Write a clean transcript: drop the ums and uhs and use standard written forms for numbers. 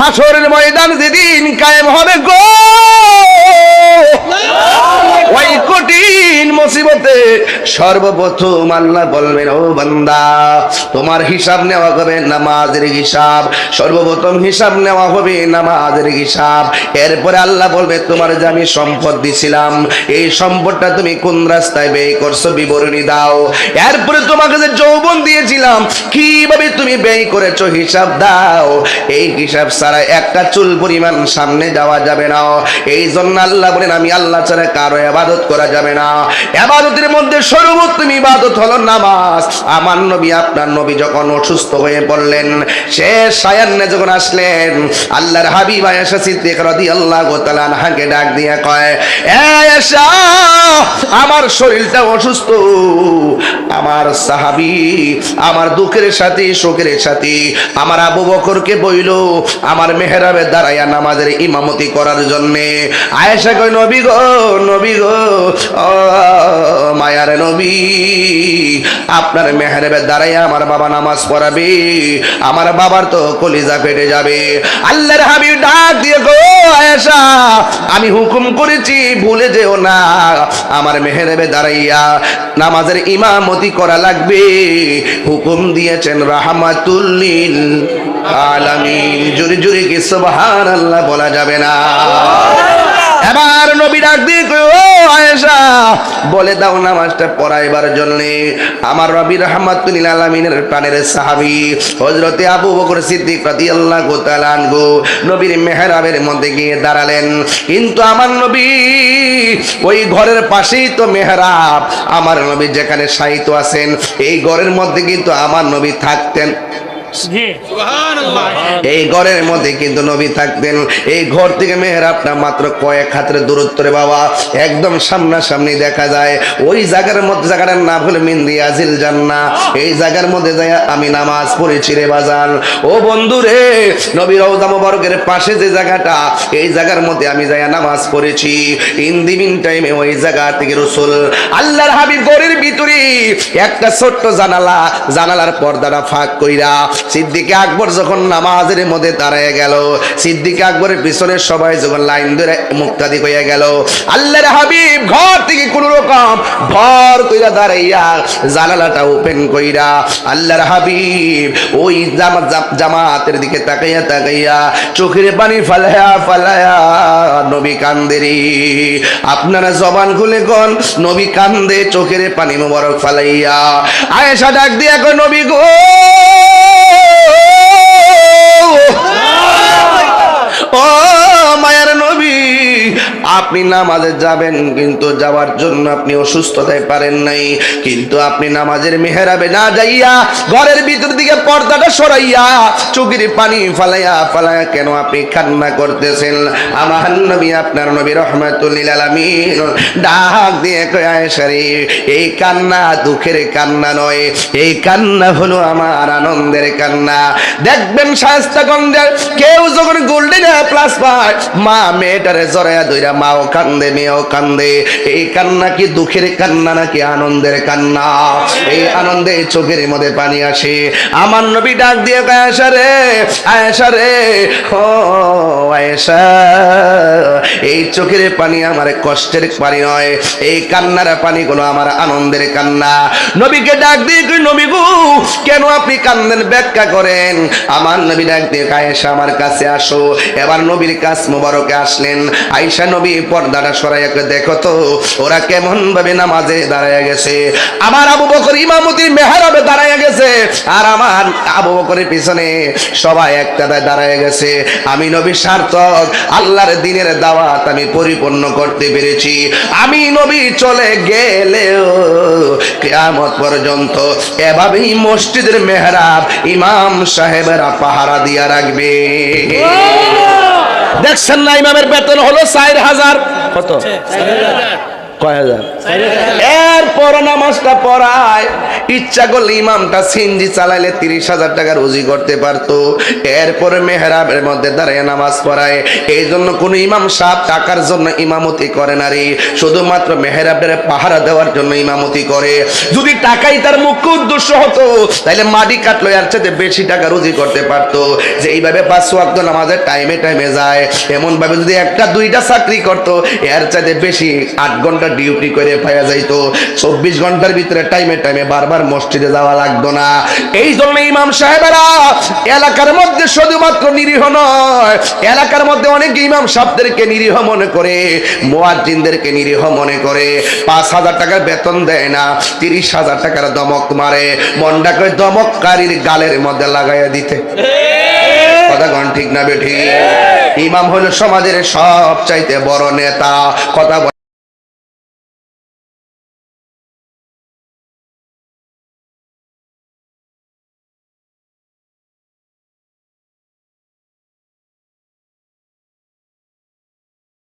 হাসরের ময়দান যেদিন কায়েম হবে গো, ওই কঠিন মুসিবতে সর্বপ্রথম আল্লাহ বলবেন, ও বান্দা তোমার হিসাব নেওয়া হবে নামাজের হিসাব, সর্বপ্রথম হিসাব নেওয়া হবে নামাজের হিসাব। এরপরে আল্লাহ বলবে, তোমার যে আমি সম্পদ দিছিলাম এই সম্পদটা তুমি কোন রাস্তায় ব্যয় করছো বিবরণী দাও। এরপরে তোমাকে যে যৌবন দিয়েছিলাম কিভাবে তুমি ব্যয় করেছো হিসাব দাও। এই হিসাব ছাড়া একটা চুল পরিমাণ সামনে যাওয়া যাবে না। এই জন্য আল্লাহ বলেন, আমি আল্লাহ ছাড়া কারো ইবাদত করা যাবে না। ইবাদতের মধ্যে সর্বোত্তম ইবাদত হলো নামাজ। আমার নবী আপনার নবী যখন অসুস্থ হয়ে পড়লেন, শেষ সায়ান্নে যখন আসলেন, আল্লাহর হাবিব আয়েশা সিদ্দিকা রাদিয়াল্লাহু তাআলা আনহাকে ডাক দিয়ে কয়, এ আয়েশা আমার শরীরটা অসুস্থ, আমার সাহাবী আমার দুঃখের সাথে সুখের সাথে আমার আবু বকরকে বইল আমার মেহরাবে দাঁড়াইয়া নামাজের ইমামতি করার জন্য। আয়েশা কয়, নবী গো নবী গো, ও মায়ার নবী, আপনার মেহরাবে দাঁড়াইয়া আমার বাবা নামাজ পড়াবে, আমার বাবার তো কলিজা ফেটে যাবে। আল্লাহর হাবিব ডাক দিয়ে গো, আয়েশা আমি হুকুম করেছি ভুলে যেও না, আমার মেহরাবে দাঁড়াইয়া নামাজের ইমামতি করা লাগবে। হুকুম দিয়েছেন রাহমাতুল লিল আলামিন। জোরে জোরে কি সুবহানাল্লাহ বলা যাবে না? এবার নবী ডাক দিয়ে কই, ও আয়েশা বলে দাও নামাজটা পড়াইবার জন্য আমার নবী রাহমাতুল লিল আলামিনের প্রাণের সাহাবী হযরতে আবু বকর সিদ্দিক রাদিয়াল্লাহু তাআলা আনহু নবীর মেহরাবের মধ্যে গিয়ে দাঁড়ালেন। কিন্তু আমার নবী ওই ঘরের পাশেই তো মেহরাব, আমার নবী যেখানে শায়িত আছেন এই ঘরের মধ্যে কিন্তু আমার নবী থাকতেন। এই ঘরের মধ্যে কিন্তু নবী থাকতেন। এই ঘর থেকে মেহরাবটা মাত্র কয়েক হাতের দূরত্ব রে বাবা, একদম সামনাসামনি দেখা যায়। ওই জায়গার মধ্যে, জায়গাটার নাম হলো মিন রিয়াজিল জান্নাহ। এই জায়গার মধ্যে যাই আমি নামাজ পড়েছি রে বাজান। ও বন্ধু রে, নবী রওজা মুবারকের পাশে যে জায়গাটা, এই জায়গার মধ্যে আমি যাই নামাজ পড়েছি। ইন দি মিন টাইমে ওই জায়গা থেকে রাসূল আল্লাহর হাবিব ঘরের ভিতরে একটা ছোট্ট জানালার পর্দাটা ফাঁক কইরা সিদ্দিক আকবর যখন নামাজের মধ্যে দাঁড়ায় গেল, সিদ্দিক আকবরের পিছনে সবাই যখন লাইন ধরে মুক্তাদি হয়ে গেল, আল্লাহর হাবিব ঘর থেকে কোন রকম ভর কইরা দাঁড়াইয়া জানালাটা ওপেন কইরা আল্লাহর হাবিব ওই জামাতের দিকে তাকাইয়া তাকাইয়া চোখের পানি ফালায়া নবী কান্দেরি। আপনারা জবান খুলে কোন নবী কান্দে চোখের পানি মোবারক ফালাইয়া। আয়েশা ডাক দিয়া কয়, নবী গো ও মায়ার নবী, আপনি নামাজে যাবেন কিন্তু যাওয়ার জন্য আপনি অসুস্থতায় পারেন নাই, কিন্তু আপনি নামাজের মেহরাবে না যাইয়া ঘরের ভিতর দিকে পর্দাটা সরাইয়া চোখের পানি ফালাইয়া কেন আপনি কান্না করতেছেন? আমার নবী আপনার নবী রাহমাতুল লিল আলামিন ডাক দিয়ে কয়, আয়েশা রে, এই কান্না দুঃখের কান্না নয়, এই কান্না হলো আমার আনন্দের কান্না। দেখবেন শায়েস্তাগঞ্জের কেউ যখন গোল্ডেন প্লাস পায়, মা মেয়েটারে জড়াইয়া ধইরা মাও কান্দে মেয়েও কান্দে। এই কান্না কি দুঃখের কান্না নাকি আনন্দের কান্না? এই আনন্দে চোখের মধ্যে পানি আসে। আমার নবী ডাক দিয়ে কয়, আয়েশা রে, আয়েশা রে, ও আয়েশা, এই চোখের পানি আমার কষ্টের পানি নয়, এই কান্নার পানিগুলো আমার আনন্দের কান্না। নবীকে ডাক দিয়ে কই, নবী গো কেন আপনি কান্দেন ব্যাখ্যা করেন। আমার নবী ডাক দিয়ে কয়, আয়েশা আমার কাছে আসো। এবার নবীর কাছ মোবারকে আসলেন। আয়েশা নবী পর্দাটা সরাইয়া দেখো তো ওরা কেমন ভাবে নামাজে দাঁড়ায় গেছে। আমার আবু বকর ইমামতির মেহরাবে দাঁড়ায় গেছে, আর আমার আবু বকরের পিছনে সবাই একটাদায় দাঁড়ায় গেছে। আমি নবী সার্থক, আল্লাহর দ্বীনের দাওয়াত আমি পরিপূর্ণ করতে পেরেছি। আমি নবী চলে গেলেও কিয়ামত পর্যন্ত এভাবেই মসজিদের মেহরাব ইমাম সাহেবেরা পাহারা দিয়া রাখবে। দেখছেন না, ইমামের বেতন হলো 4000। কত? কয় হাজার? এরপর নামাজটা পড়ায় ইচ্ছা করলে ইমামটা সিনজি চালাইলে 30,000 টাকা রুজি করতে পারতো। এরপরে মেহরাবের মধ্যে দাঁড়িয়ে নামাজ পড়ায়। এই জন্য কোন ইমাম সাহেব টাকার জন্য ইমামতি করে না রে, শুধুমাত্র মেহরাবের পাহারা দেওয়ার জন্য ইমামতি করে। যদি টাকাই তার মুখ্য উদ্দেশ্য হতো তাহলে মাটি কাটলো এর চাইতে বেশি টাকা রুজি করতে পারতো। যে এইভাবে 5 ওয়াক্ত নামাজের টাইমে টাইমে যায়, এমন ভাবে যদি একটা দুইটা চাকরি করতো এর চাইতে বেশি 8 ঘন্টা ডিউটি করে পাওয়া যাইতো। 24 ঘন্টার ভিতরে টাইমে টাইমে বারবার মসজিদে যাওয়া লাগতো না। এই জন্য ইমাম সাহেবেরা এলাকার মধ্যে শুধুমাত্র নিরীহ নয়, এলাকার মধ্যে অনেক ইমাম সাহেবদেরকে নিরীহ মনে করে, মুয়াজ্জিনদেরকে নিরীহ মনে করে। 5,000 টাকার বেতন দেয় না, 30,000 টাকার দমক মারে। মনটা করে দমককারীর গালের মধ্যে লাগাইয়া দিতে। কথা কোন ঠিক না বেঠিক? ইমাম হলো সমাজের সবচাইতে বড় নেতা। কথা